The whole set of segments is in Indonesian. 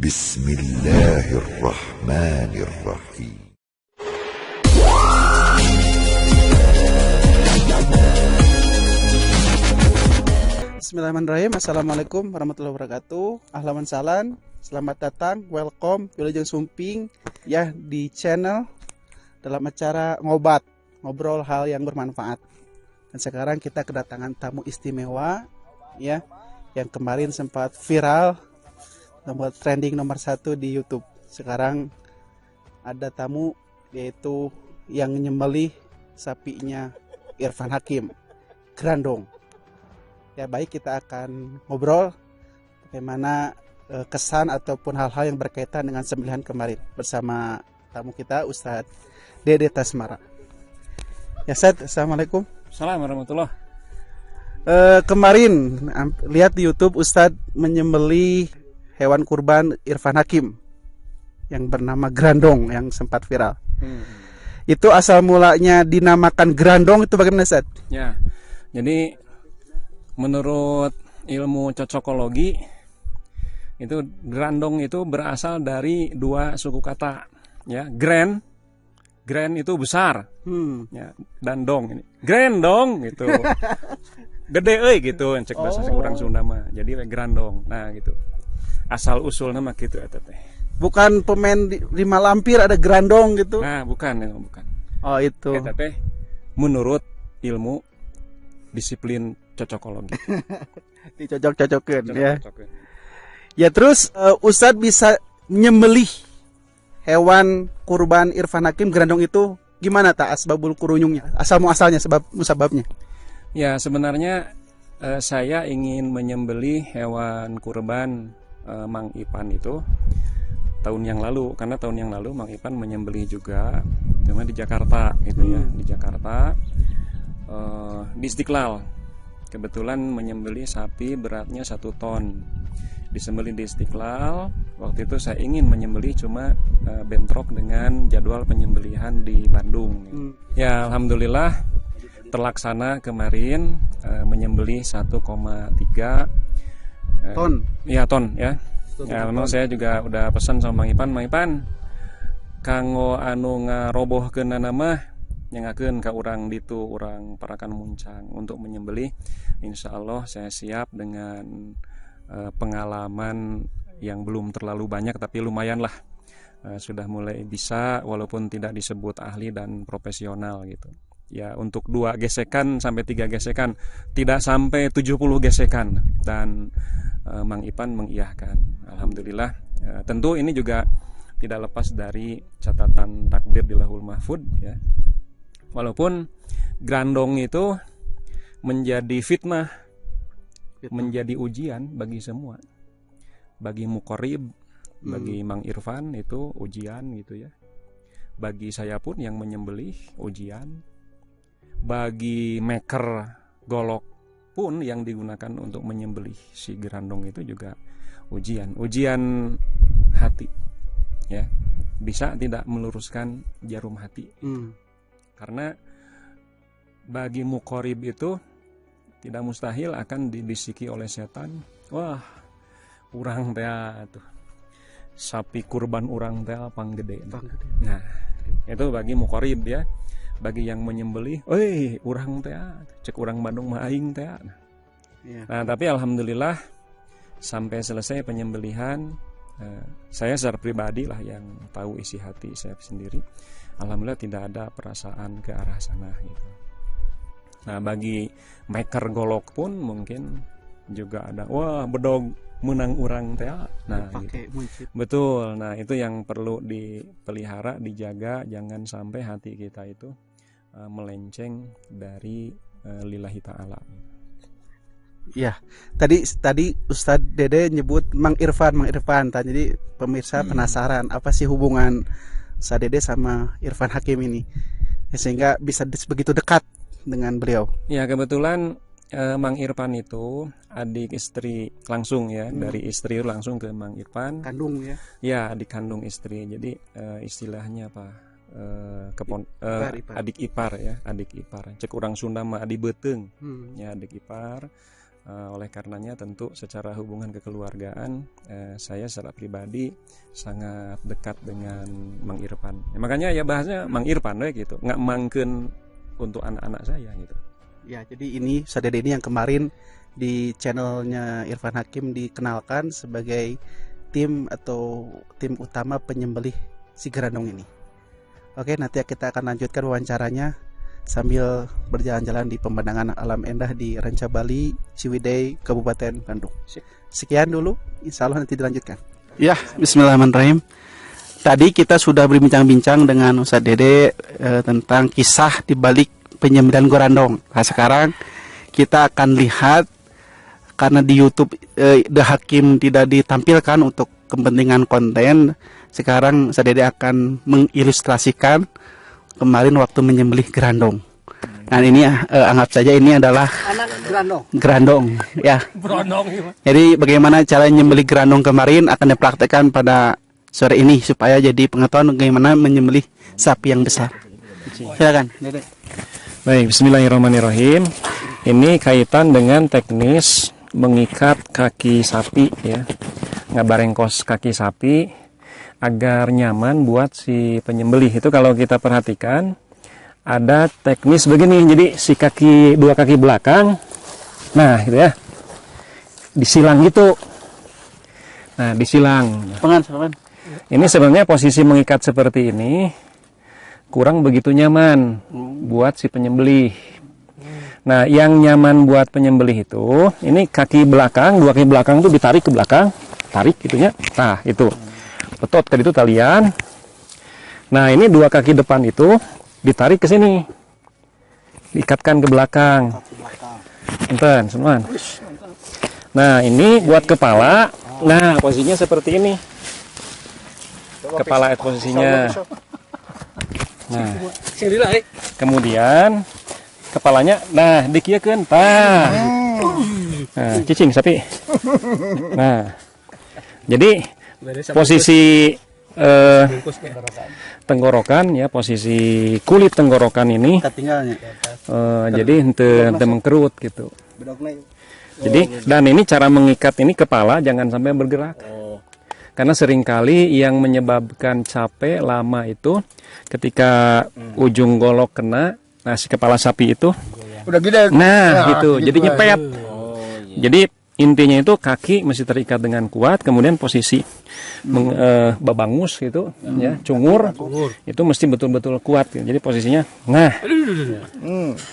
Bismillahirrahmanirrahim. Bismillahirrahmanirrahim. Assalamualaikum warahmatullahi wabarakatuh. Ahlan salam. Selamat datang, welcome, Wilujeng Sumping ya di channel dalam acara ngobrol hal yang bermanfaat. Dan sekarang kita kedatangan tamu istimewa ya, yang kemarin sempat viral, membuat trending nomor 1 di YouTube. Sekarang ada tamu yaitu yang nyembelih sapinya Irfan Hakim, Grandong. Ya baik, kita akan ngobrol bagaimana kesan ataupun hal-hal yang berkaitan dengan sembelihan kemarin bersama tamu kita Ustadz Dede Tasmara. Ya Ustadz, assalamualaikum. Assalamualaikum warahmatullahi. Kemarin lihat di YouTube Ustadz menyembelih hewan kurban Irfan Hakim yang bernama Grandong yang sempat viral. Itu asal mulanya dinamakan Grandong itu bagaimana Ustadz? Ya, jadi menurut ilmu cocokologi itu Grandong itu berasal dari dua suku kata, ya. Grand itu besar, ya, dan dong ini Grandong gitu, gede gitu, cek bahasa orang Sunda mah. Jadi Grandong, nah gitu. Asal usul nama gitu eta teh. Bukan pemain di Malampir ada Grandong gitu. Nah, bukan. Oh, itu. Eta teh menurut ilmu disiplin cocokologi. Dicocok-cocokin ya. Ya terus Ustadz bisa nyembelih hewan kurban Irfan Hakim Grandong itu gimana tak asbabul kurunyungnya? Asal muasalnya, sebab musababnya. Ya, sebenarnya saya ingin menyembelih hewan kurban Mang Ipan itu tahun yang lalu, karena tahun yang lalu Mang Ipan menyembelih juga, cuma di Jakarta gitu ya, di Jakarta di Istiqlal. Kebetulan menyembelih sapi beratnya 1 ton, disembelih di Istiqlal. Waktu itu saya ingin menyembelih, cuma bentrok dengan jadwal penyembelihan di Bandung. Ya alhamdulillah terlaksana kemarin, menyembelih 1,3 ton. Iya ton ya. Ya memang saya juga udah pesan sama Mang Ipan, kanggo anu ngarobohkeun nama nyengakeun ka urang ditu, urang parakan muncang untuk menyembelih. Insya Allah saya siap dengan pengalaman yang belum terlalu banyak tapi lumayan lah, sudah mulai bisa walaupun tidak disebut ahli dan profesional gitu ya. Untuk 2 gesekan sampai 3 gesekan, tidak sampai 70 gesekan, dan Mang Ipan mengiyahkan. Alhamdulillah. Tentu ini juga tidak lepas dari catatan takdir di Lahul Mahfud ya. Walaupun Grandong itu menjadi fitnah, menjadi ujian bagi semua. Bagi Muqorib, bagi Mang Irfan itu ujian gitu ya. Bagi saya pun yang menyembelih ujian. Bagi maker golok pun yang digunakan untuk menyembelih si Grandong itu juga ujian. Ujian hati ya. Bisa tidak meluruskan jarum hati. Karena bagi Muqorib itu tidak mustahil akan dibisiki oleh setan. Wah, urang teh tuh sapi kurban urang teh panggede. Nah, itu bagi Muqorib ya. Bagi yang menyembelih, urang teh cek urang Bandung mah aing teh. Nah, tapi alhamdulillah sampai selesai penyembelihan, saya secara pribadi lah yang tahu isi hati saya sendiri. Alhamdulillah tidak ada perasaan ke arah sana gitu. Nah, bagi maker golok pun mungkin juga ada, wah bedog menang urang teh. Nah, gitu. Betul. Nah, itu yang perlu dipelihara, dijaga, jangan sampai hati kita itu melenceng dari lillahi ta'ala. Ya, tadi Ustadz Dede nyebut Mang Irfan. Jadi pemirsa penasaran apa sih hubungan Ustadz Dede sama Irfan Hakim ini ya, sehingga bisa begitu dekat dengan beliau. Ya, kebetulan Mang Irfan itu adik istri langsung ya, dari istri langsung ke Mang Irfan. Kandung ya? Ya, adik kandung istri. Jadi istilahnya apa? Adik ipar ya, adik ipar. Cek urang Sunda mah adik beteung. Ya, adik ipar. Oleh karenanya tentu secara hubungan kekeluargaan saya secara pribadi sangat dekat dengan Mang Irfan. Ya, makanya ya bahasnya Mang Irfan gitu, nggak mangken untuk anak-anak saya gitu. Ya, jadi ini Ustadz Dede ini yang kemarin di channelnya Irfan Hakim dikenalkan sebagai tim utama penyembelih si gerandong ini. Oke, nanti kita akan lanjutkan wawancaranya sambil berjalan-jalan di pemandangan alam indah di Ranca Bali, Ciwidey, Kabupaten Bandung. Sekian dulu, insya Allah nanti dilanjutkan. Ya, bismillahirrahmanirrahim. Tadi kita sudah berbincang-bincang dengan Ustadz Dede tentang kisah di balik penyembelihan gerandong. Nah, sekarang kita akan lihat, karena di YouTube The Hakim tidak ditampilkan untuk kepentingan konten, sekarang Ustadz Dede akan mengilustrasikan kemarin waktu menyembelih gerandong. Nah ini anggap saja ini adalah anak gerandong ya. Jadi bagaimana cara menyembelih gerandong kemarin akan dipraktekkan pada sore ini supaya jadi pengetahuan bagaimana menyembelih sapi yang besar. Silakan. Baik, bismillahirrahmanirrahim. Ini kaitan dengan teknis mengikat kaki sapi ya. Ngabarengkos kaki sapi agar nyaman buat si penyembelih. Itu kalau kita perhatikan ada teknis begini. Jadi si dua kaki belakang, nah gitu ya, disilang gitu. Nah disilang. Ini sebenarnya posisi mengikat seperti ini kurang begitu nyaman buat si penyembelih. Nah yang nyaman buat penyembelih itu, ini kaki belakang, dua kaki belakang itu ditarik ke belakang, tarik gitunya. Nah itu. Betot ke itu talian. Nah ini dua kaki depan itu ditarik ke sini, diikatkan ke belakang. Enten, semua. Nah ini buat kepala. Nah posisinya seperti ini. Kepala posisinya. Nah kemudian kepalanya, nah dikieukeun, nah cicing sapi. Nah jadi posisi tenggorokan ya, posisi kulit tenggorokan ini jadi ente mengkerut gitu. Jadi dan ini cara mengikat ini kepala jangan sampai bergerak. Karena seringkali yang menyebabkan capek lama itu ketika ujung golok kena, nah si kepala sapi itu udah gede. Nah gitu, jadi nyepet. Jadi intinya itu kaki mesti terikat dengan kuat, kemudian posisi babangus gitu ya, cungur itu mesti betul-betul kuat gitu. Jadi posisinya nah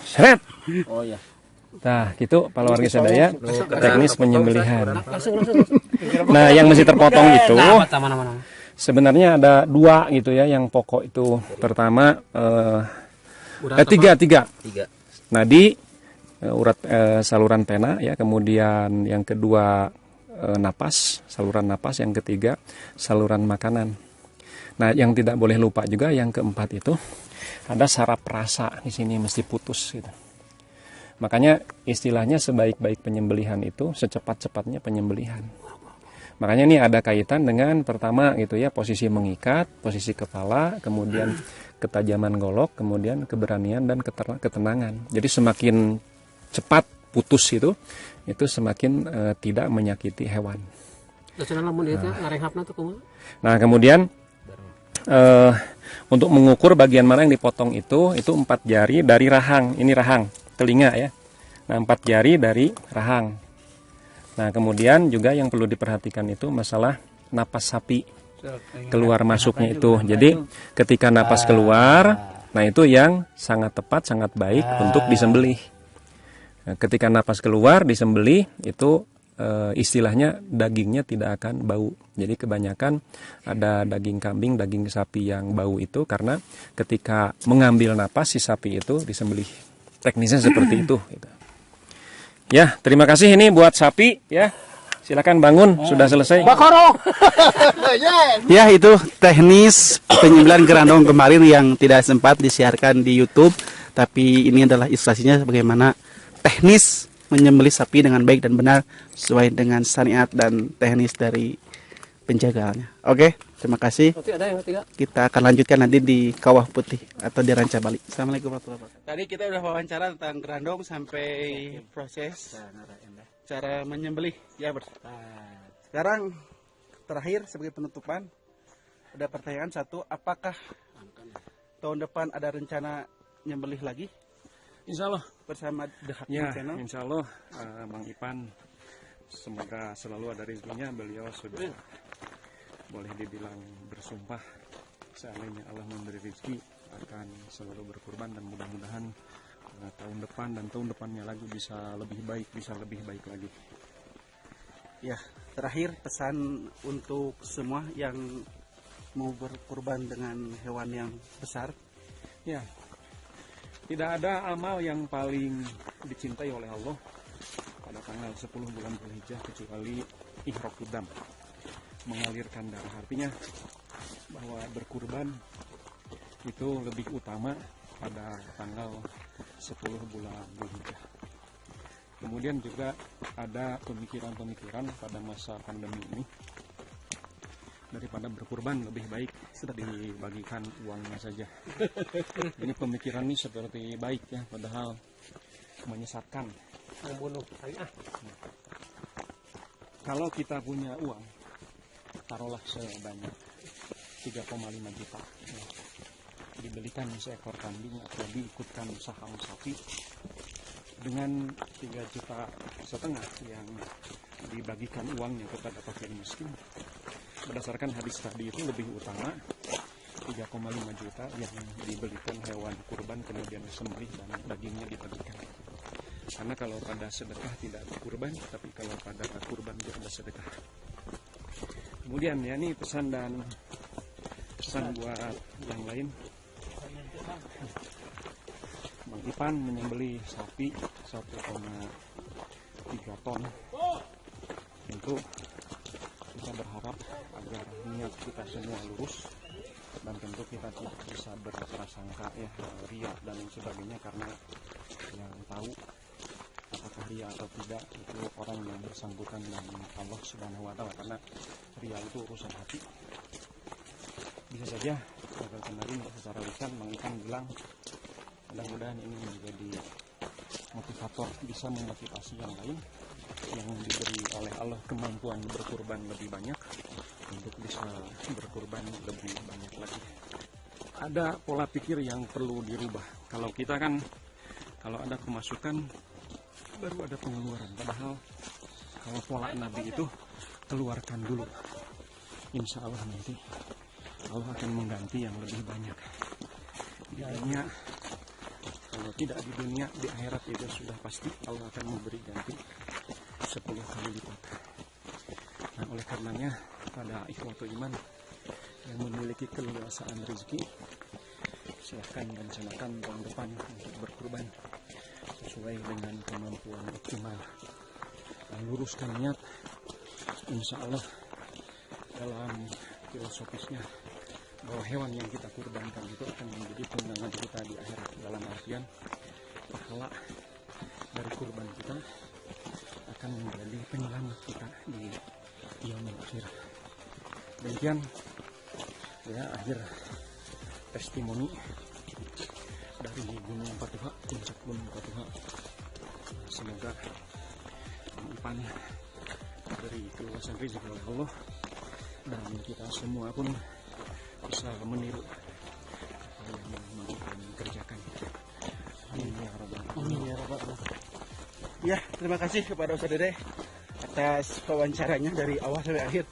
seret. Nah gitu Pak warga sadaya teknis penyembelihan. Nah yang mesti terpotong itu sebenarnya ada dua gitu ya, yang pokok itu pertama tiga. Nah di urat saluran pena ya, kemudian yang kedua napas, saluran napas, yang ketiga saluran makanan. Nah yang tidak boleh lupa juga yang keempat itu ada saraf rasa, di sini mesti putus gitu. Makanya istilahnya sebaik-baik penyembelihan itu secepat-cepatnya penyembelihan. Makanya ini ada kaitan dengan pertama gitu ya, posisi mengikat, posisi kepala, kemudian ketajaman golok, kemudian keberanian dan ketenangan. Jadi semakin cepat putus itu semakin tidak menyakiti hewan. Nah kemudian untuk mengukur bagian mana yang dipotong itu 4 jari dari rahang. Ini rahang telinga ya. Nah 4 jari dari rahang. Nah kemudian juga yang perlu diperhatikan itu masalah napas sapi keluar masuknya itu. Jadi ketika napas keluar, nah itu yang sangat tepat, sangat baik untuk disembelih. Ketika napas keluar disembelih itu istilahnya dagingnya tidak akan bau. Jadi kebanyakan ada daging kambing, daging sapi yang bau itu karena ketika mengambil napas si sapi itu disembelih. Teknisnya seperti itu. Ya, terima kasih ini buat sapi ya. Silakan bangun, sudah selesai. Ya, itu teknis penyembelihan gerandong kemarin yang tidak sempat disiarkan di YouTube, tapi ini adalah ilustrasinya bagaimana teknis menyembelih sapi dengan baik dan benar sesuai dengan syariat dan teknis dari penjagaannya. Oke, terima kasih. Kita akan lanjutkan nanti di Kawah Putih atau di Ranca Bali. Assalamualaikum warahmatullahi wabarakatuh. Tadi kita sudah wawancara tentang gerandong sampai proses cara menyembelih ya bro. Sekarang terakhir sebagai penutupan, ada pertanyaan satu, apakah tahun depan ada rencana nyembelih lagi Insya Allah bersama The Hakim ya, Channel? Insya Allah Bang Ipan semoga selalu ada rezekinya. Beliau sudah boleh dibilang bersumpah seandainya Allah memberi rezeki akan selalu berkurban, dan mudah-mudahan tahun depan dan tahun depannya lagi bisa lebih baik lagi. Ya, terakhir pesan untuk semua yang mau berkurban dengan hewan yang besar. Ya, tidak ada amal yang paling dicintai oleh Allah pada tanggal 10 bulan Dzulhijjah kecuali ihraqud dam, mengalirkan darah. Artinya bahwa berkurban itu lebih utama pada tanggal 10 bulan Dzulhijjah. Kemudian juga ada pemikiran-pemikiran pada masa pandemi ini, daripada berkurban lebih baik dibagikan uangnya saja. Ini pemikiran ini seperti baik ya, padahal menyesatkan. Membunuh. Kalau kita punya uang, taruhlah sebanyak 3,5 juta, ya, dibelikan seekor kambing atau diikutkan saham sapi, dengan 3,5 juta yang dibagikan uangnya kepada fakir miskin. Berdasarkan hadis tadi itu lebih utama 3,5 juta yang dibelikan hewan kurban kemudian disembelih dan dagingnya dibagikan. Karena kalau pada sedekah tidak ada kurban, tapi kalau pada kurban tidak ada sedekah. Kemudian ya, ini pesan buat yang lain. Bang Ipan menyembelih sapi 1,3 ton. Tentu kita berharap agar niat kita semua lurus, dan tentu kita tidak bisa berprasangka ya ria dan lain sebagainya, karena yang tahu apakah ria atau tidak itu orang yang bersangkutan dan Allah Subhanahu wa Ta'ala, karena ria itu urusan hati. Bisa saja pada kemarin secara lisan Bang Ipan bilang, mudah-mudahan ini menjadi motivator, bisa memotivasi yang lain yang diberi oleh Allah kemampuan berkurban lebih banyak untuk bisa berkurban lebih banyak lagi. Ada pola pikir yang perlu dirubah. Kalau kita kan, kalau ada pemasukan baru ada pengeluaran, padahal kalau pola Nabi itu keluarkan dulu, insya Allah nanti Allah akan mengganti yang lebih banyak di dunia. Kalau tidak di dunia, di akhirat itu sudah pasti Allah akan memberi ganti 10 kali lipat. Nah, oleh karenanya pada ikhwatul iman yang memiliki keluasaan rezeki, silahkan rencanakan tahun depan untuk berkurban sesuai dengan kemampuan optimal, dan luruskan niat. Insya Allah dalam filosofisnya bahwa hewan yang kita kurbankan itu akan menjadi tunggangan kita di akhirat, dalam artian pahala dari kurban kita akan menjadi penyelamat kita di yaumul akhir. Demikian ya akhir testimoni dari Gunung Patuha, puncak Gunung Patuha. Semoga Bang Ipan diberi keluasan rezeki oleh Allah, dan kita semua pun bisa meniru apa yang Bang Ipan kerjakan. Amin ya rabbal alamin. Ya, terima kasih kepada Ustaz Dede atas wawancaranya dari awal sampai akhir.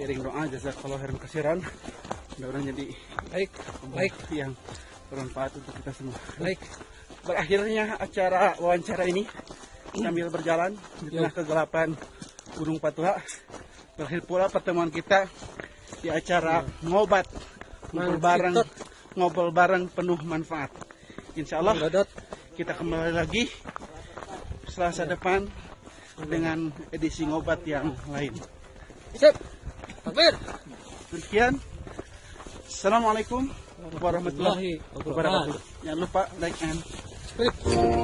Iring doa jazakallahu khairan katsiran. Mudah-mudahan jadi baik yang bermanfaat untuk kita semua. Baik. Berakhirnya acara wawancara ini sambil berjalan di tengah kegelapan Gunung Patuha. Berakhir pula pertemuan kita di acara ngobat, ngobrol bareng penuh manfaat. Insya Allah kita kembali lagi Selasa depan dengan edisi ngobat yang lain. Sip. Takbir. Sekian. Assalamualaikum warahmatullahi wabarakatuh. Jangan lupa like and subscribe.